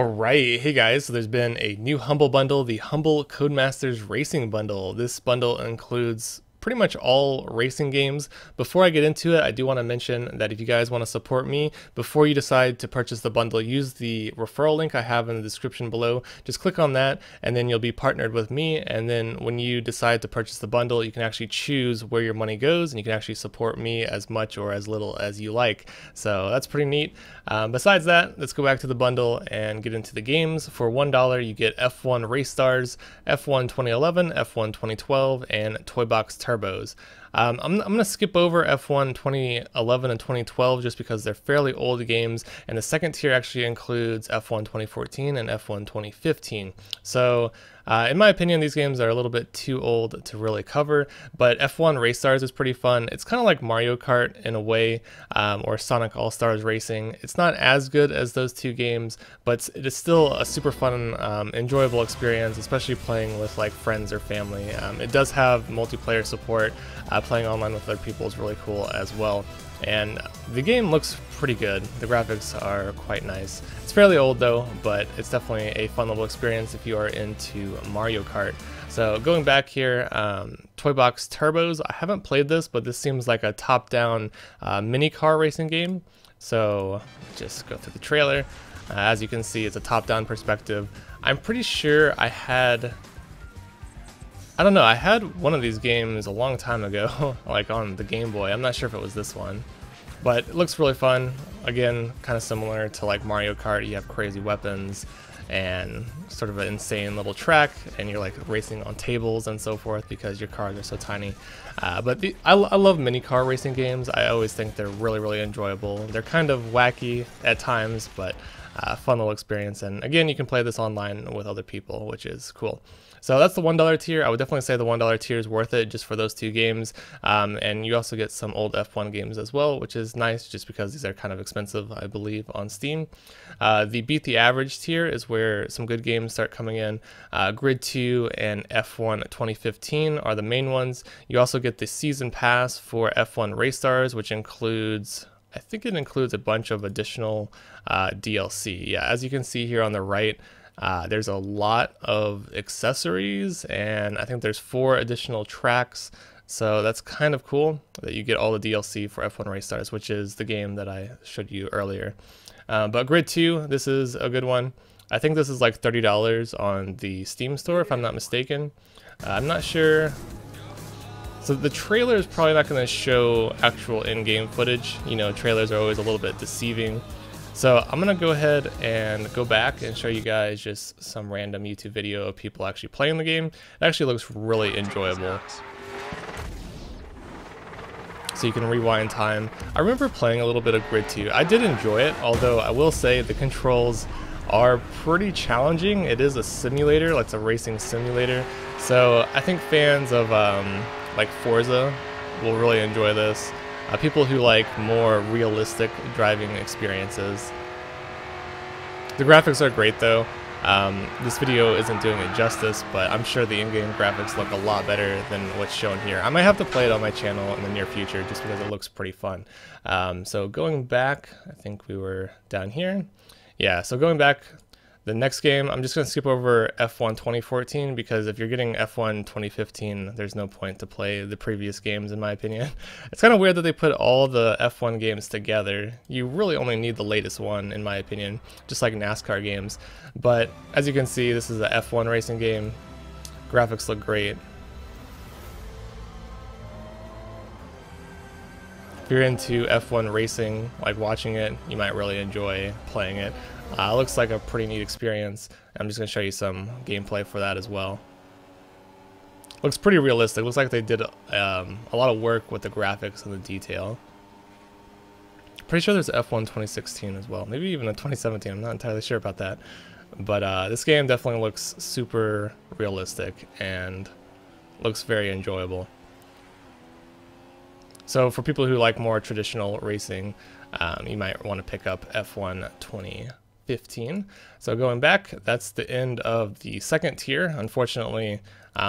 Alright, hey guys, so there's been a new Humble bundle, the Humble Codemasters Racing Bundle. This bundle includes pretty much all racing games. Before I get into it, I do want to mention that if you guys want to support me, before you decide to purchase the bundle, use the referral link I have in the description below. Just click on that and then you'll be partnered with me, and then when you decide to purchase the bundle, you can actually choose where your money goes and you can actually support me as much or as little as you like. So that's pretty neat. Besides that, let's go back to the bundle and get into the games. For $1, you get F1 Race Stars, F1 2011, F1 2012, and Toy Box Turbos. I'm going to skip over F1 2011 and 2012 just because they're fairly old games, and the second tier actually includes F1 2014 and F1 2015. So in my opinion, these games are a little bit too old to really cover, but F1 Race Stars is pretty fun. It's kind of like Mario Kart in a way, or Sonic All-Stars Racing. It's not as good as those two games, but it is still a super fun, enjoyable experience, especially playing with like friends or family. It does have multiplayer support. Playing online with other people is really cool as well. And the game looks pretty good. The graphics are quite nice. It's fairly old though, but it's definitely a fun little experience if you are into Mario Kart. So going back here, Toy Box Turbos, I haven't played this, but this seems like a top-down mini car racing game. So just go through the trailer. As you can see, it's a top-down perspective. I'm pretty sure I had one of these games a long time ago, like on the Game Boy. I'm not sure if it was this one, but it looks really fun. Again, kind of similar to like Mario Kart. You have crazy weapons and sort of an insane little track, and you're like racing on tables and so forth because your cars are so tiny. I love mini car racing games. I always think they're really enjoyable. They're kind of wacky at times, but fun little experience. And again, you can play this online with other people, which is cool. So that's the $1 tier. I would definitely say the $1 tier is worth it just for those two games. And you also get some old F1 games as well, which is nice just because these are kind of expensive, I believe, on Steam. The Beat the Average tier is where some good games start coming in. Grid 2 and F1 2015 are the main ones. You also get the Season Pass for F1 Race Stars, which includes, I think it includes a bunch of additional DLC. Yeah, as you can see here on the right, there's a lot of accessories, and I think there's 4 additional tracks. So that's kind of cool that you get all the DLC for F1 Race Stars, which is the game that I showed you earlier. But Grid 2, this is a good one. I think this is like $30 on the Steam store, if I'm not mistaken. I'm not sure. So the trailer is probably not going to show actual in-game footage. You know, trailers are always a little bit deceiving. So I'm going to go ahead and go back and show you guys just some random YouTube video of people actually playing the game. It actually looks really enjoyable. So you can rewind time. I remember playing a little bit of Grid 2. I did enjoy it, although I will say the controls are pretty challenging. It is a simulator, like it's a racing simulator. So I think fans of like Forza will really enjoy this. People who like more realistic driving experiences. The graphics are great though. This video isn't doing it justice, but I'm sure the in-game graphics look a lot better than what's shown here. I might have to play it on my channel in the near future just because it looks pretty fun. So going back, I think we were down here. Yeah, so going back, the next game, I'm just going to skip over F1 2014 because if you're getting F1 2015, there's no point to play the previous games in my opinion. It's kind of weird that they put all the F1 games together. You really only need the latest one in my opinion, just like NASCAR games. But as you can see, this is a F1 racing game. Graphics look great. If you're into F1 racing, like watching it, you might really enjoy playing it. It looks like a pretty neat experience. I'm just going to show you some gameplay for that as well. Looks pretty realistic. Looks like they did a lot of work with the graphics and the detail. Pretty sure there's F1 2016 as well. Maybe even a 2017. I'm not entirely sure about that. But this game definitely looks super realistic and looks very enjoyable. So for people who like more traditional racing, you might want to pick up F1 2015. So going back, that's the end of the second tier. Unfortunately,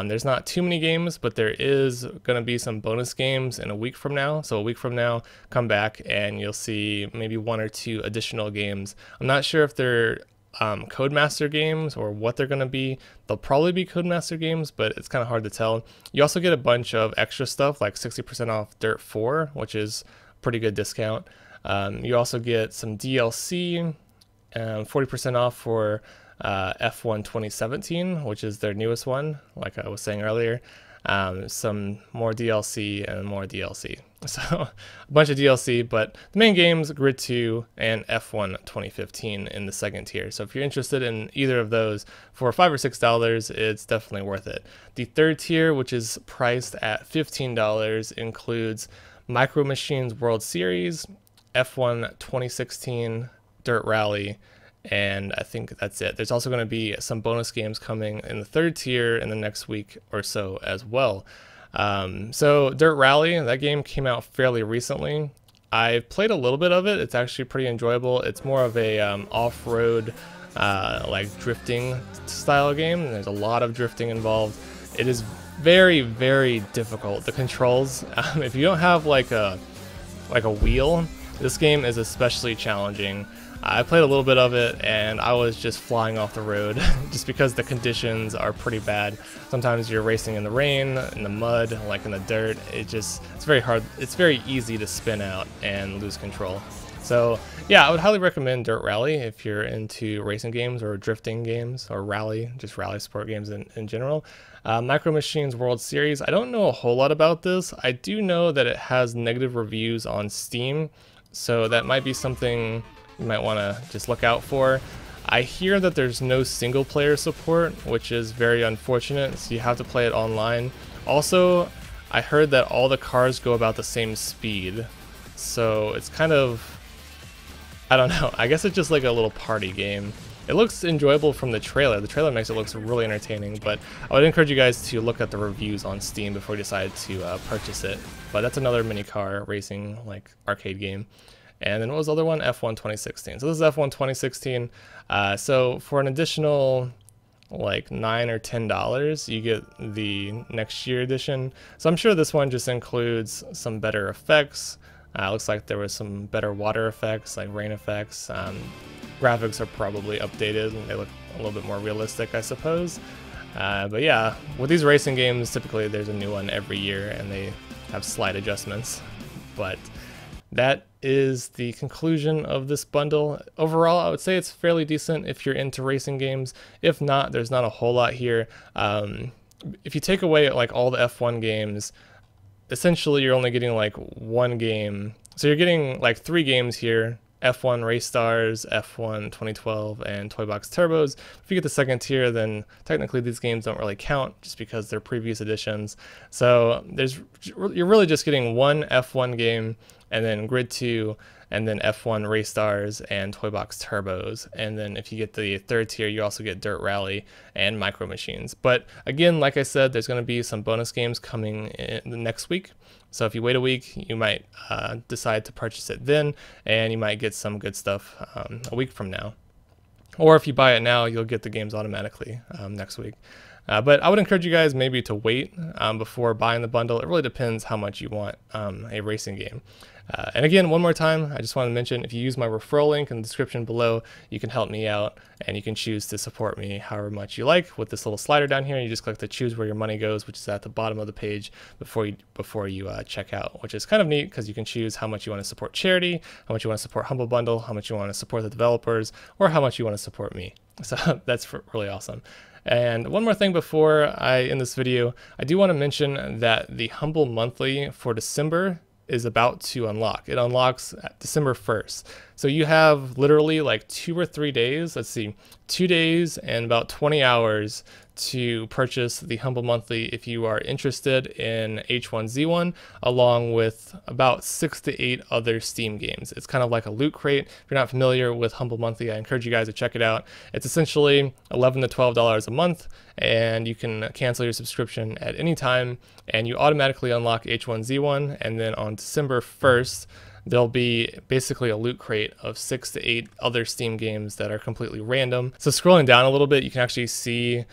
there's not too many games, but there is going to be some bonus games in a week from now. So a week from now, come back and you'll see maybe 1 or 2 additional games. I'm not sure if they're Codemaster games or what they're going to be. They'll probably be Codemaster games, but it's kind of hard to tell. You also get a bunch of extra stuff like 60% off Dirt 4, which is a pretty good discount. You also get some DLC, 40% off for F1 2017, which is their newest one, like I was saying earlier. Some more DLC and more DLC. So a bunch of DLC, but the main games, Grid 2 and F1 2015 in the second tier. So if you're interested in either of those for $5 or $6, it's definitely worth it. The third tier, which is priced at $15, includes Micro Machines World Series, F1 2016, Dirt Rally, and I think that's it. There's also going to be some bonus games coming in the third tier in the next week or so as well. So Dirt Rally, that game came out fairly recently. I've played a little bit of it. It's actually pretty enjoyable. It's more of a off-road like drifting style game. There's a lot of drifting involved. It is very, very difficult. The controls, if you don't have like a wheel, this game is especially challenging. I played a little bit of it and I was just flying off the road just because the conditions are pretty bad. Sometimes you're racing in the rain, in the mud, like in the dirt. It's very hard. It's very easy to spin out and lose control. So yeah, I would highly recommend Dirt Rally if you're into racing games or drifting games or just rally sport games in general. Micro Machines World Series, I don't know a whole lot about this. I do know that it has negative reviews on Steam, so that might be something you might want to just look out for. I hear that there's no single player support, which is very unfortunate, so you have to play it online. Also, I heard that all the cars go about the same speed, so it's kind of, I don't know, I guess it's just like a little party game. It looks enjoyable from the trailer. The trailer makes it look really entertaining, but I would encourage you guys to look at the reviews on Steam before you decide to purchase it. But that's another mini car racing like arcade game. And then what was the other one? F1 2016. So this is F1 2016. So for an additional like $9 or $10, you get the next year edition. So I'm sure this one just includes some better effects. Looks like there was some better water effects, like rain effects. Graphics are probably updated. They look a little bit more realistic, I suppose. But yeah, with these racing games, typically there's a new one every year and they have slight adjustments. But that is the conclusion of this bundle. Overall, I would say it's fairly decent if you're into racing games. If not, there's not a whole lot here. If you take away like all the F1 games, essentially you're only getting like one game. So you're getting like 3 games here: F1 Race Stars, F1 2012, and Toy Box Turbos. If you get the second tier, then technically these games don't really count just because they're previous editions. So you're really just getting one F1 game, and then Grid 2, and then F1 Race Stars and Toy Box Turbos. And then if you get the third tier, you also get Dirt Rally and Micro Machines. But again, like I said, there's going to be some bonus games coming in the next week. So if you wait a week, you might decide to purchase it then, and you might get some good stuff a week from now. Or if you buy it now, you'll get the games automatically next week. But I would encourage you guys maybe to wait before buying the bundle. It really depends how much you want a racing game. And again, one more time, I just want to mention, if you use my referral link in the description below, you can help me out, and you can choose to support me however much you like with this little slider down here. You just click to choose where your money goes, which is at the bottom of the page before you check out, which is kind of neat because you can choose how much you want to support charity, how much you want to support Humble Bundle, how much you want to support the developers, or how much you want to support me. So that's really awesome. And one more thing before I end this video, I do want to mention that the Humble Monthly for December is about to unlock. It unlocks December 1st. So you have literally like 2 or 3 days, 2 days and about 20 hours to purchase the Humble Monthly if you are interested in H1Z1, along with about 6 to 8 other Steam games. It's kind of like a loot crate. If you're not familiar with Humble Monthly, I encourage you guys to check it out. It's essentially $11 to $12 a month, and you can cancel your subscription at any time, and you automatically unlock H1Z1, and then on December 1st, there'll be basically a loot crate of 6 to 8 other Steam games that are completely random. So scrolling down a little bit, you can actually see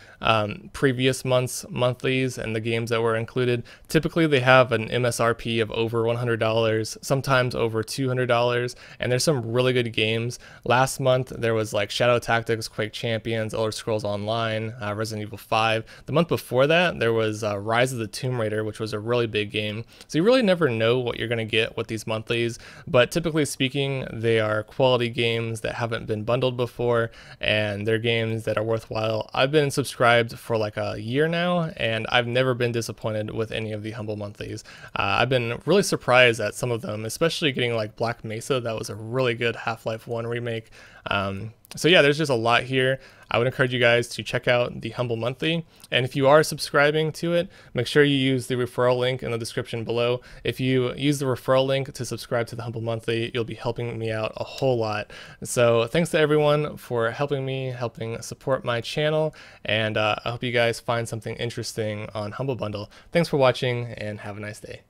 previous months' monthlies and the games that were included. Typically they have an MSRP of over $100, sometimes over $200, and there's some really good games. Last month there was like Shadow Tactics, Quake Champions, Elder Scrolls Online, Resident Evil 5. The month before that there was Rise of the Tomb Raider, which was a really big game. So you really never know what you're going to get with these monthlies, but typically speaking they are quality games that haven't been bundled before, and they're games that are worthwhile. I've been subscribed for like a year now, and I've never been disappointed with any of the Humble monthlies. I've been really surprised at some of them, especially getting like Black Mesa. That was a really good Half-Life 1 remake. So yeah, there's just a lot here. I would encourage you guys to check out the Humble Monthly, and if you are subscribing to it, make sure you use the referral link in the description below. If you use the referral link to subscribe to the Humble Monthly, you'll be helping me out a whole lot. So thanks to everyone for helping support my channel, and I hope you guys find something interesting on Humble Bundle. Thanks for watching, and have a nice day.